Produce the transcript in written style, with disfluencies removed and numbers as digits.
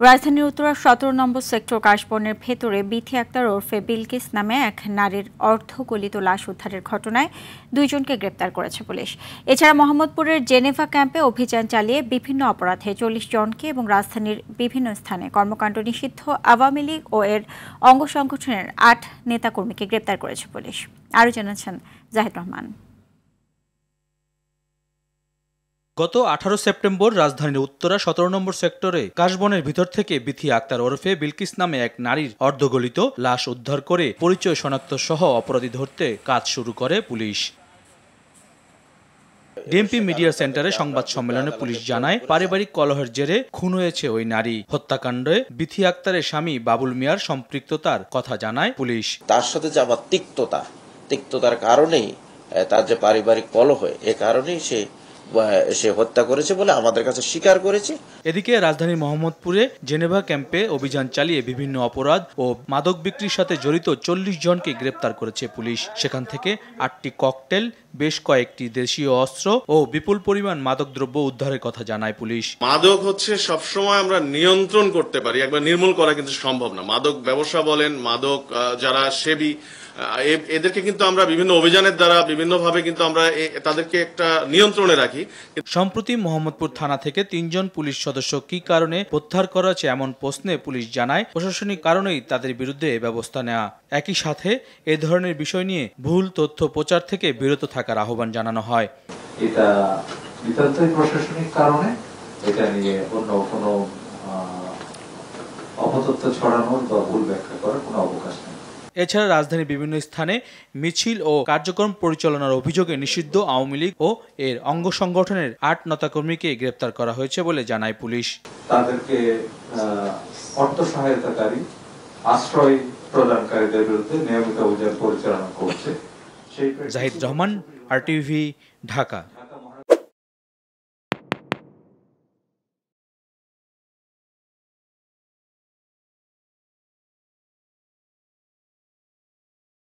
রাজধানীর উত্তরা ১৭ নম্বর সেক্টর কাশবনের ভেতরে বিথি আক্তার ওরফে বিলকিস নামে এক নারীর অর্ধগলিত লাশ উদ্ধারের ঘটনায় ২ জনকে গ্রেপ্তার করেছে পুলিশ। এছাড়া মোহাম্মদপুরের জেনেভা ক্যাম্পে অভিযান চালিয়ে বিভিন্ন অপরাধে ৪০ জনকে এবং রাজধানীর বিভিন্ন স্থানে কর্মকাণ্ড নিষিদ্ধ আওয়ামী লীগ ও এর অঙ্গ সংগঠনের ৮ নেতাকর্মীকে গ্রেপ্তার করেছে পুলিশ। আরও জানাচ্ছেন জাহিদ রহমান। গত ১৮ সেপ্টেম্বর রাজধানীর উত্তরা ১৭ নম্বর সেক্টরে কাশবনের ভিতর থেকে বিথি আক্তার ওরফে বিলকিস নামে এক নারীর অর্ধগলিত লাশ উদ্ধার করে পরিচয় শনাক্ত সহ অপরাধী ধরতে কাজ শুরু করে পুলিশ। ডিএমপি মিডিয়া সেন্টারে সংবাদ সম্মেলনে পুলিশ জানায়, পারিবারিক কলহের জেরে খুন হয়েছে ওই নারী। হত্যাকাণ্ডে বিথি আক্তারের স্বামী বাবুল মিয়ার সম্পৃক্ততার কথা জানায় পুলিশ। তার সাথে যে আবার তিক্ততার কারণেই তার যে পারিবারিক কলহ, এ কারণেই সে হত্যা করেছে বলে আমাদের কাছে স্বীকার করেছে। এদিকে রাজধানীর মোহাম্মদপুরে জেনেভা ক্যাম্পে অভিযান চালিয়ে বিভিন্ন অপরাধ ও মাদক বিক্রির সাথে জড়িত ৪০ জনকে গ্রেপ্তার করেছে পুলিশ। সেখান থেকে ৮টি ককটেল, বেশ কয়েকটি দেশীয় অস্ত্র ও বিপুল পরিমাণ মাদকদ্রব্য উদ্ধারের কথা জানায় পুলিশ। মাদক হচ্ছে সবসময় আমরা নিয়ন্ত্রণ করতে পারি, একবার নির্মূল করা কিন্তু সম্ভব না। মাদক ব্যবসা বলেন, মাদক যারা সেবী, এদেরকে কিন্তু আমরা বিভিন্ন অভিযানের দ্বারা বিভিন্নভাবে কিন্তু আমরা তাদেরকে একটা নিয়ন্ত্রণে রাখি। সম্প্রতি মোহাম্মদপুর থানা থেকে ৩ জন পুলিশ সদস্য কি কারণে প্রত্যাহার করা হয়েছে এমন প্রশ্নে পুলিশ জানায়, প্রশাসনিক কারণেই তাদের বিরুদ্ধে ব্যবস্থা নেওয়া। একই সাথে এ ধরনের বিষয় নিয়ে ভুল তথ্য প্রচার থেকে বিরত থাকার আহ্বান জানানো হয়। এটা নিতান্তই প্রশাসনিক কারণে, এটা নিয়ে অন্য কোনো অপতথ্য ছড়ানোর বা ভুল ব্যাখ্যা করার কোনো অবকাশ নেই। এছাড়া রাজধানীর বিভিন্ন স্থানে মিছিল ও কার্যক্রম পরিচালনার অভিযোগে নিষিদ্ধ আওয়ামী লীগ ও এর অঙ্গ সংগঠনের ৮ নেতাকর্মীকে গ্রেপ্তার করা হয়েছে বলে জানায় পুলিশ। তাদেরকে অর্থ সহায়তাকারী, আশ্রয় প্রদানকারীদের বিরুদ্ধে নিয়মিত অভিযান পরিচালনা করছে। জাহিদ রহমান, RTV, ঢাকা।